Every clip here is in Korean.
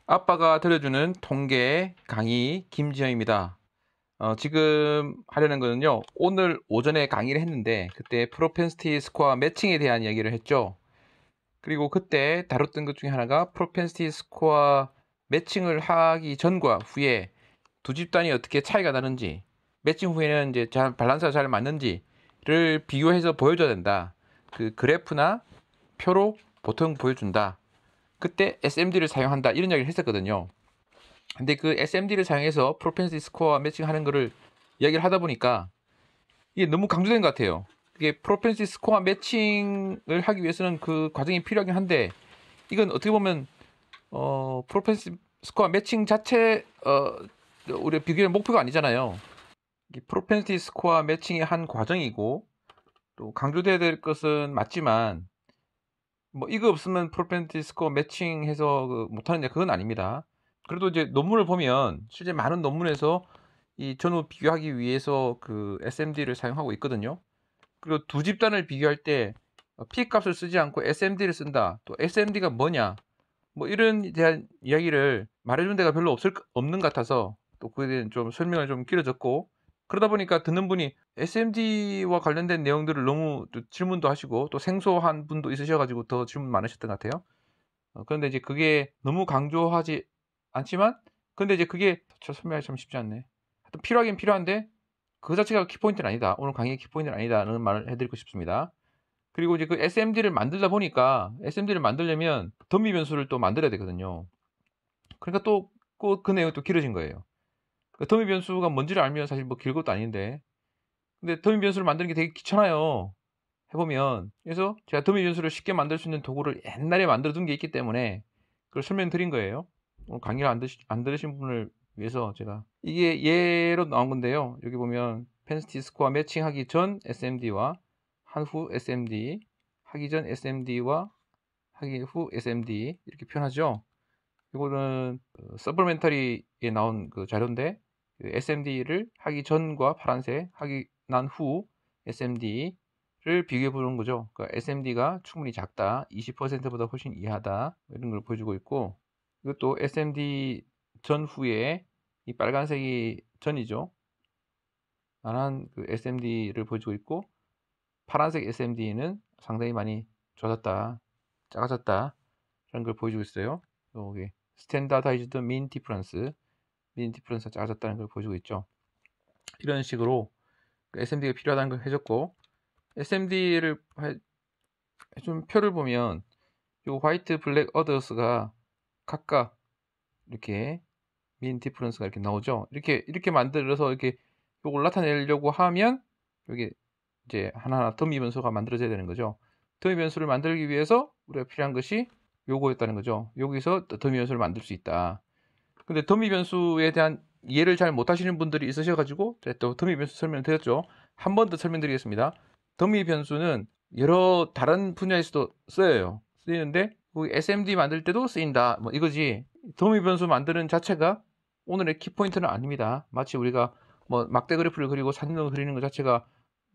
아빠가 들려주는 통계 강의 김지영입니다. 지금 하려는 거는요, 오늘 오전에 강의를 했는데 그때 프로펜시티 스코어 매칭에 대한 이야기를 했죠. 그리고 그때 다뤘던 것 중에 하나가 프로펜시티 스코어 매칭을 하기 전과 후에 두 집단이 어떻게 차이가 나는지, 매칭 후에는 이제 밸런스가 잘 맞는지를 비교해서 보여줘야 된다. 그 그래프나 표로 보통 보여준다. 그때 SMD를 사용한다, 이런 이야기를 했었거든요. 근데 그 SMD를 사용해서 프로펜시티 스코어 매칭하는 거를 이야기를 하다 보니까 이게 너무 강조된 것 같아요. 이게 프로펜시티 스코어 매칭을 하기 위해서는 그 과정이 필요하긴 한데, 이건 어떻게 보면 프로펜시티 스코어 매칭 자체 우리가 비교의 목표가 아니잖아요. 프로펜시티 스코어 매칭의 한 과정이고, 또 강조돼야 될 것은 맞지만, 뭐 이거 없으면 프로펜시티 스코어 매칭해서 못하느냐, 그건 아닙니다. 그래도 이제 논문을 보면 실제 많은 논문에서 이 전후 비교하기 위해서 그 SMD를 사용하고 있거든요. 그리고 두 집단을 비교할 때 P 값을 쓰지 않고 SMD를 쓴다. 또 SMD가 뭐냐? 뭐 이런 대한 이야기를 말해준 데가 별로 없는 것 같아서, 또 그에 대한 좀 설명을 좀 길어졌고, 그러다 보니까 듣는 분이 SMD와 관련된 내용들을 너무 또 질문도 하시고 또 생소한 분도 있으셔가지고 더 질문 많으셨던 것 같아요. 그런데 이제 그게 너무 강조하지 않지만, 근데 이제 그게 저 설명하기 참 쉽지 않네. 하여튼 필요하긴 필요한데 그 자체가 키포인트는 아니다. 오늘 강의의 키포인트는 아니다라는 말을 해드리고 싶습니다. 그리고 이제 그 SMD를 만들다 보니까 SMD를 만들려면 더미 변수를 또 만들어야 되거든요. 그러니까 또 그 내용이 또 길어진 거예요. 그 더미 변수가 뭔지를 알면 사실 뭐 길 것도 아닌데, 근데 더미 변수를 만드는 게 되게 귀찮아요. 해보면. 그래서 제가 더미 변수를 쉽게 만들 수 있는 도구를 옛날에 만들어 둔 게 있기 때문에 그걸 설명드린 거예요. 강의를 안 들으신 분을 위해서 제가. 이게 예로 나온 건데요. 여기 보면 펜시티 스코어 매칭하기 전 SMD와 한 후 SMD, 하기 전 SMD와 하기 후 SMD, 이렇게 표현하죠. 이거는 서플멘터리에 나온 그 자료인데, SMD를 하기 전과 파란색, 하기 난 후 SMD를 비교해 보는 거죠. 그러니까 SMD가 충분히 작다, 20%보다 훨씬 이하다, 이런 걸 보여주고 있고, 이것도 SMD 전후에 이 빨간색이 전이죠. 안한 그 SMD를 보여주고 있고, 파란색 SMD는 상당히 많이 좋아졌다, 작아졌다, 이런 걸 보여주고 있어요. 여기 스탠다다이즈드 민 디퍼런스가 작아졌다는 걸 보여주고 있죠. 이런 식으로 SMD가 필요하다는 걸 해줬고, SMD를 좀 표를 보면 요 화이트, 블랙, 어더스가 각각 이렇게 민 디퍼런스가 이렇게 나오죠. 이렇게 만들어서 이렇게 요걸 나타내려고 하면 여기 이제 하나하나 더미 변수가 만들어져야 되는 거죠. 더미 변수를 만들기 위해서 우리가 필요한 것이 요거였다는 거죠. 여기서 더미 변수를 만들 수 있다. 근데 더미 변수에 대한 이해를 잘 못하시는 분들이 있으셔가지고 또 더미 변수 설명드렸죠. 한 번 더 설명드리겠습니다. 더미 변수는 여러 다른 분야에서도 쓰이는데 SMD 만들 때도 쓰인다, 뭐 이거지. 더미 변수 만드는 자체가 오늘의 키포인트는 아닙니다. 마치 우리가 뭐 막대 그래프를 그리고 사진을 그리는 것 자체가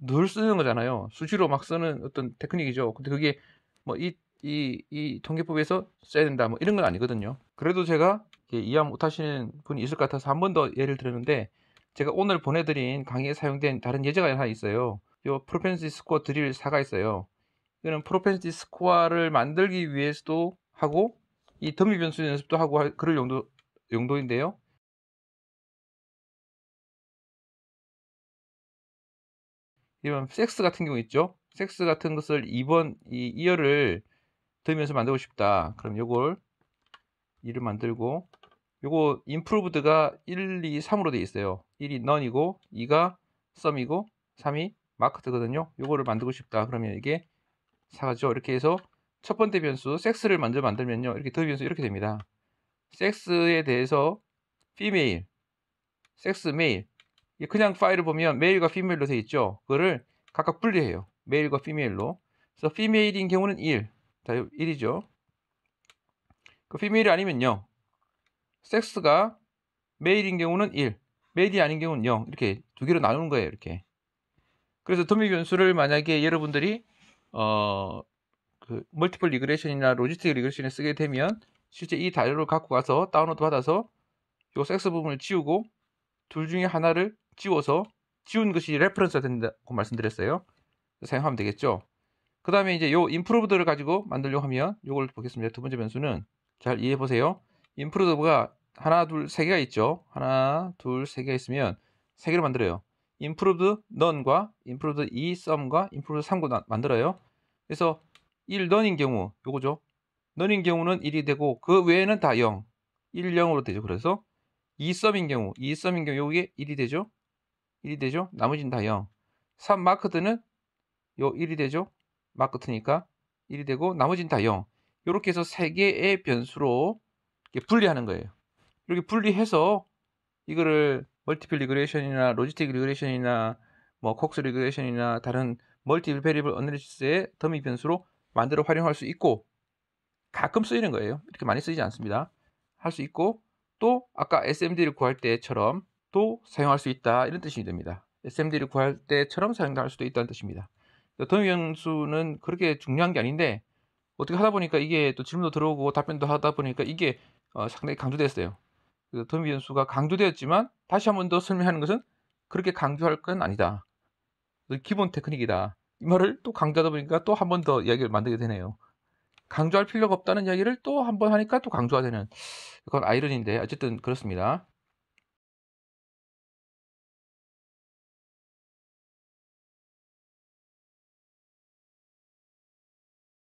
늘 쓰는 거잖아요. 수시로 막 쓰는 어떤 테크닉이죠. 근데 그게 뭐 이 통계법에서 써야 된다, 뭐 이런 건 아니거든요. 그래도 제가 이해 못하시는 분이 있을 것 같아서 한 번 더 예를 들었는데, 제가 오늘 보내드린 강의에 사용된 다른 예제가 하나 있어요. 요 프로펜시티 스코어 드릴 4가 있어요. 이거는 프로펜시티 스코어를 만들기 위해서도 하고 이 더미 변수 연습도 하고 그럴 용도인데요. 이런 섹스 같은 경우 있죠. 섹스 같은 것을 2번 이 이어를 더미 변수 만들고 싶다. 그럼 요걸 2를 만들고, 요거 improved가 1, 2, 3으로 되어 있어요. 1이 none이고 2가 some이고 3이 marked거든요. 요거를 만들고 싶다. 그러면 이게 4죠. 이렇게 해서 첫 번째 변수 섹스를 먼저 만들면요, 이렇게 더미 변수 이렇게 됩니다. 섹스에 대해서 female, 섹스 male, 그냥 파일을 보면 메일과 피메일로 되어 있죠. 그거를 각각 분리해요. 메일과 피메일로. 그래서 female인 경우는 1, 자 1이죠. 그 female이 아니면요, 섹스가 메일인 경우는 1, 메일이 아닌 경우는 0, 이렇게 두 개로 나누는 거예요. 이렇게. 그래서 더미 변수를 만약에 여러분들이 그 멀티플 리그레션이나 로지스틱 리그레션에 쓰게 되면 실제 이 자료를 갖고 가서 다운로드 받아서 요 섹스 부분을 지우고 둘 중에 하나를 지워서 지운 것이 레퍼런스가 된다고 말씀드렸어요. 사용하면 되겠죠. 그 다음에 이제 요 임프루브드를 가지고 만들려고 하면 요걸 보겠습니다. 두 번째 변수는 잘 이해해 보세요. 임프루브드가 하나, 둘, 세 개가 있죠. 하나, 둘, 세 개가 있으면 세 개를 만들어요. improved none과 improved 2 some과 improved 3구 만들어요. 그래서 1 none인 경우 요거죠. none인 경우는 1이 되고 그 외에는 다 0, 1, 0으로 되죠. 그래서 2 some인 경우 요게 1이 되죠. 1이 되죠. 나머지는 다 0. 3 marked는 요 1이 되죠. 마크트니까 1이 되고 나머지는 다 0. 이렇게 해서 세 개의 변수로 이렇게 분리하는 거예요. 이렇게 분리해서 이거를 멀티플 리그레이션이나 로지스틱 리그레이션이나 뭐 콕스 리그레이션이나 다른 멀티플 베리블 어널리시스의 더미 변수로 만들어 활용할 수 있고 가끔 쓰이는 거예요. 이렇게 많이 쓰이지 않습니다. 할 수 있고 또 아까 SMD를 구할 때처럼 또 사용할 수 있다 이런 뜻이 됩니다. SMD를 구할 때처럼 사용할 수도 있다는 뜻입니다. 더미 변수는 그렇게 중요한 게 아닌데 어떻게 하다 보니까 이게 또 질문도 들어오고 답변도 하다 보니까 이게 상당히 강조됐어요. 그래서 더미 변수가 강조되었지만 다시 한 번 더 설명하는 것은 그렇게 강조할 건 아니다. 기본 테크닉이다. 이 말을 또 강조하다 보니까 또 한 번 더 이야기를 만들게 되네요. 강조할 필요가 없다는 이야기를 또 한 번 하니까 또 강조가 되는 그건 아이러니인데 어쨌든 그렇습니다.